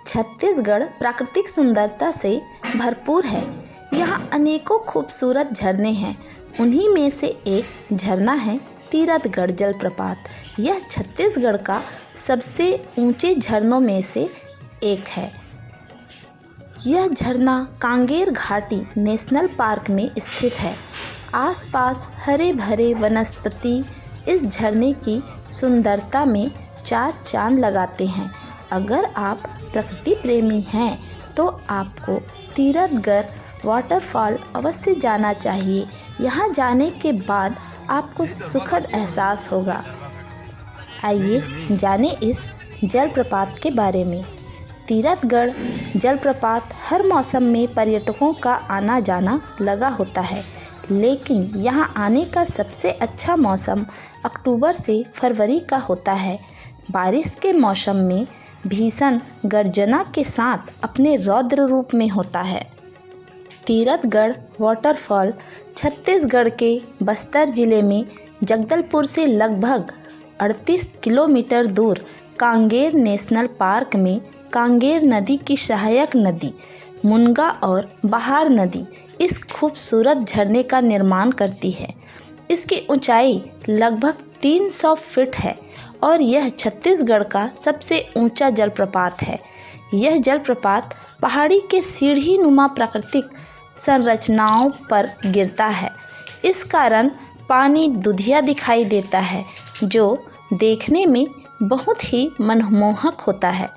छत्तीसगढ़ प्राकृतिक सुंदरता से भरपूर है। यहाँ अनेकों खूबसूरत झरने हैं। उन्हीं में से एक झरना है तीरथगढ़ जलप्रपात। यह छत्तीसगढ़ का सबसे ऊंचे झरनों में से एक है। यह झरना कांगेर घाटी नेशनल पार्क में स्थित है। आसपास हरे भरे वनस्पति इस झरने की सुंदरता में चार चांद लगाते हैं। अगर आप प्रकृति प्रेमी हैं तो आपको तीरथगढ़ वाटरफॉल अवश्य जाना चाहिए। यहाँ जाने के बाद आपको सुखद एहसास होगा। आइए जाने इस जलप्रपात के बारे में। तीरथगढ़ जलप्रपात हर मौसम में पर्यटकों का आना जाना लगा होता है, लेकिन यहाँ आने का सबसे अच्छा मौसम अक्टूबर से फरवरी का होता है। बारिश के मौसम में भीषण गर्जना के साथ अपने रौद्र रूप में होता है। तीरथगढ़ वाटरफॉल छत्तीसगढ़ के बस्तर जिले में जगदलपुर से लगभग 38 किलोमीटर दूर कांगेर नेशनल पार्क में कांगेर नदी की सहायक नदी मुनगा और बहार नदी इस खूबसूरत झरने का निर्माण करती है। इसकी ऊंचाई लगभग 300 फीट है और यह छत्तीसगढ़ का सबसे ऊंचा जलप्रपात है। यह जलप्रपात पहाड़ी के सीढ़ी नुमा प्राकृतिक संरचनाओं पर गिरता है। इस कारण पानी दुधिया दिखाई देता है, जो देखने में बहुत ही मनमोहक होता है।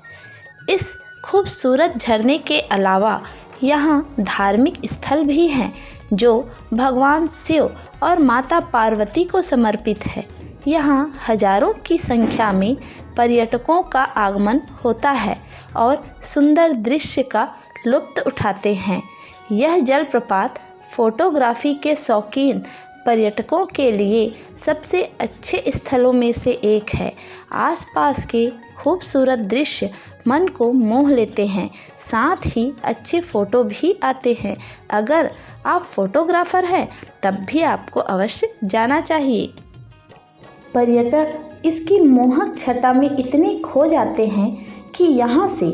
इस खूबसूरत झरने के अलावा यहाँ धार्मिक स्थल भी हैं, जो भगवान शिव और माता पार्वती को समर्पित है। यहाँ हजारों की संख्या में पर्यटकों का आगमन होता है और सुंदर दृश्य का लुत्फ उठाते हैं। यह जलप्रपात फोटोग्राफी के शौकीन पर्यटकों के लिए सबसे अच्छे स्थलों में से एक है। आसपास के खूबसूरत दृश्य मन को मोह लेते हैं, साथ ही अच्छे फ़ोटो भी आते हैं। अगर आप फोटोग्राफर हैं तब भी आपको अवश्य जाना चाहिए। पर्यटक इसकी मोहक छटा में इतने खो जाते हैं कि यहाँ से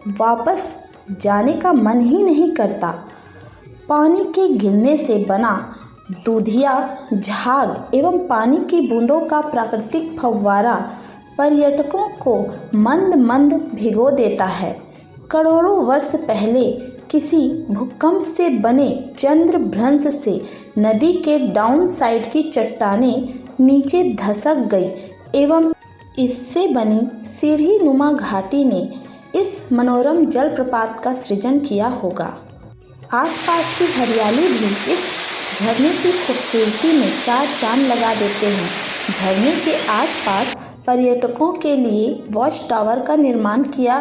वापस जाने का मन ही नहीं करता। पानी के गिरने से बना दूधिया झाग एवं पानी की बूंदों का प्राकृतिक फव्वारा पर्यटकों को मंद मंद भिगो देता है। करोड़ों वर्ष पहले किसी भूकंप से बने चंद्रभ्रंश से नदी के डाउन साइड की चट्टानें नीचे धसक गई एवं इससे बनी सीढ़ी नुमा घाटी ने इस मनोरम जलप्रपात का सृजन किया होगा। आसपास की हरियाली भी इस झरने की खूबसूरती में चार चांद लगा देते हैं। झरने के आसपास पर्यटकों के लिए वॉच टावर का निर्माण किया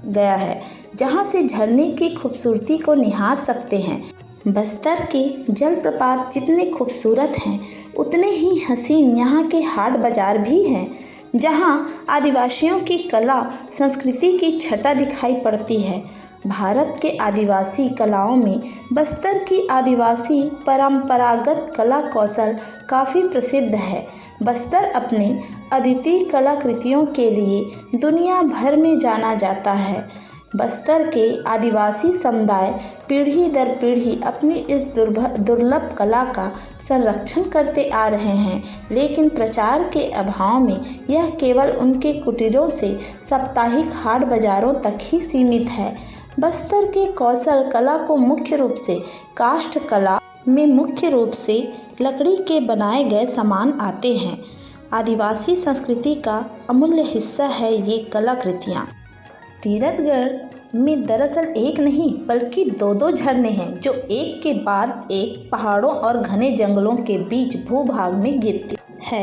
गया है, जहां से झरने की खूबसूरती को निहार सकते हैं। बस्तर के जलप्रपात जितने खूबसूरत हैं, उतने ही हसीन यहाँ के हाट बाजार भी हैं, जहां आदिवासियों की कला संस्कृति की छटा दिखाई पड़ती है। भारत के आदिवासी कलाओं में बस्तर की आदिवासी परंपरागत कला कौशल काफ़ी प्रसिद्ध है। बस्तर अपने अद्वितीय कलाकृतियों के लिए दुनिया भर में जाना जाता है। बस्तर के आदिवासी समुदाय पीढ़ी दर पीढ़ी अपनी इस दुर्लभ कला का संरक्षण करते आ रहे हैं, लेकिन प्रचार के अभाव में यह केवल उनके कुटीरों से साप्ताहिक हाट बाजारों तक ही सीमित है। बस्तर के कौशल कला को मुख्य रूप से काष्ठ कला में मुख्य रूप से लकड़ी के बनाए गए सामान आते हैं। आदिवासी संस्कृति का अमूल्य हिस्सा है ये कलाकृतियाँ। तीरथगढ़ में दरअसल एक नहीं बल्कि दो झरने हैं, जो एक के बाद एक पहाड़ों और घने जंगलों के बीच भूभाग में गिरते हैं।